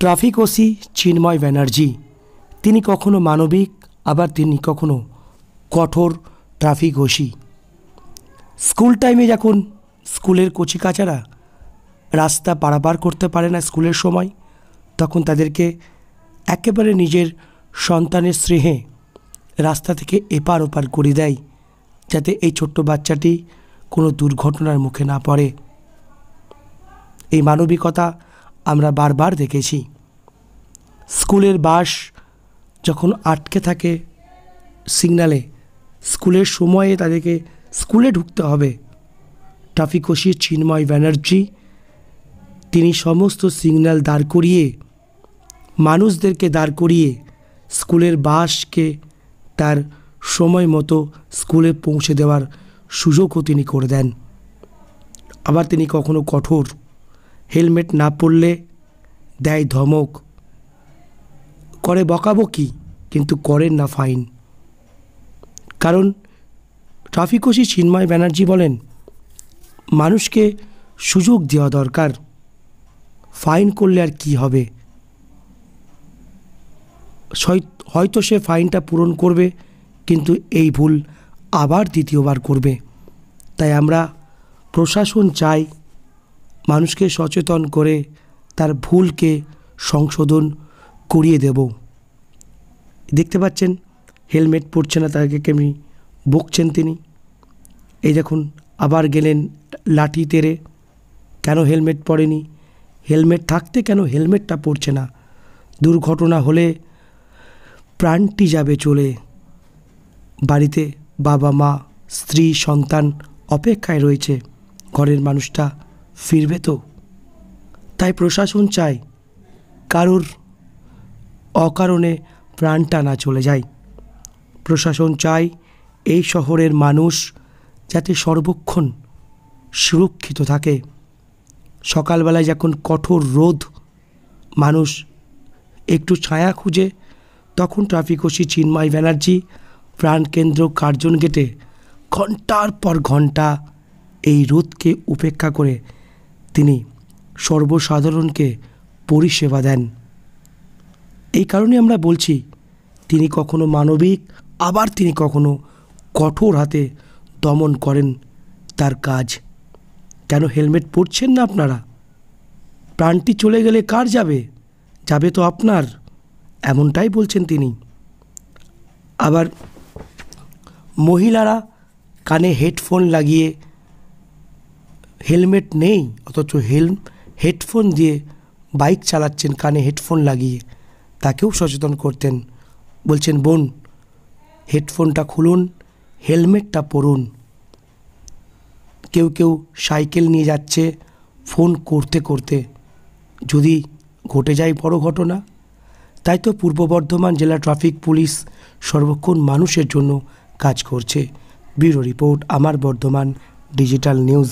Traffic OC চিন্ময় ব্যানার্জি তিনি কখনো মানবিক, আবার তিনি কখনো কঠোর ট্রাফিক ওসি। স্কুল টাইমে যখন স্কুলের কচিকাচারা রাস্তা পারাপার করতে পারে না স্কুলের সময়, তখন তাদেরকে একেবারে নিজের সন্তানের স্নেহে রাস্তা থেকে এপার ওপার করে দেয়, যাতে এই ছোট্ট বাচ্চাটি কোনো দুর্ঘটনার মুখে না পড়ে। এই মানবিকতা আমরা বারবার দেখেছি। স্কুলের বাস যখন আটকে থাকে সিগন্যালে, স্কুলের সময়ে তাদেরকে স্কুলে ঢুকতে হবে, ট্রাফিক ওসি চিন্ময় ব্যানার্জি তিনি সমস্ত সিগন্যাল দাঁড় করিয়ে, মানুষদেরকে দাঁড় করিয়ে স্কুলের বাসকে তার সময় মতো স্কুলে পৌঁছে দেওয়ার সুযোগও তিনি করে দেন। আবার তিনি কখনো কঠোর, হেলমেট না পরলে দেয় ধমক, করে বকাবকি, কিন্তু করেন না ফাইন। কারণ ট্রাফিক ওসি চিন্ময় ব্যানার্জি বলেন, মানুষকে সুযোগ দেওয়া দরকার, ফাইন করলে আর কি হবে, হয়তো সে ফাইনটা পূরণ করবে, কিন্তু এই ভুল আবার দ্বিতীয়বার করবে। তাই আমরা প্রশাসন চাই মানুষকে সচেতন করে তার ভুলকে সংশোধন করিয়ে দেব। দেখতে পাচ্ছেন হেলমেট পরছে না, তাকে কেমনি বকছেন তিনি। এই দেখুন আবার গেলেন লাঠি তেড়ে, কেন হেলমেট পরেনি, হেলমেট থাকতে কেন হেলমেটটা পরছে না, দুর্ঘটনা হলে প্রাণটি যাবে চলে, বাড়িতে বাবা মা স্ত্রী সন্তান অপেক্ষায় রয়েছে, ঘরের মানুষটা ফিরবে তো। তাই প্রশাসন চায় কারোর অকারণে প্রাণটা না চলে যায়। প্রশাসন চায় এই শহরের মানুষ যাতে সর্বক্ষণ সুরক্ষিত থাকে। সকালবেলায় যখন কঠোর রোদ, মানুষ একটু ছায়া খুঁজে, তখন ট্রাফিক ওসি চিন্ময় ব্যানার্জি প্রাণকেন্দ্র কার্জন গেটে ঘন্টার পর ঘন্টা এই রোদকে উপেক্ষা করে তিনি সর্বসাধারণকে পরিষেবা দেন। এই কারণে আমরা বলছি, তিনি কখনো মানবিক, আবার তিনি কখনো কঠোর হাতে দমন করেন তার কাজ। কেন হেলমেট পরছেন না আপনারা? প্রাণটি চলে গেলে কার যাবে? যাবে তো আপনার, এমনটাই বলছেন তিনি। আবার মহিলারা কানে হেডফোন লাগিয়ে, হেলমেট নেই অথচ হেডফোন দিয়ে বাইক চালাচ্ছেন কানে হেডফোন লাগিয়ে, তাকেও সচেতন করতেন। বলছেন, বোন হেডফোনটা খুলুন, হেলমেটটা পরুন। কেউ কেউ সাইকেল নিয়ে যাচ্ছে ফোন করতে করতে, যদি ঘটে যায় বড় ঘটনা। তাই তো পূর্ব বর্ধমান জেলা ট্রাফিক পুলিশ সর্বক্ষণ মানুষের জন্য কাজ করছে। ব্যুরো রিপোর্ট, আমার বর্ধমান ডিজিটাল নিউজ।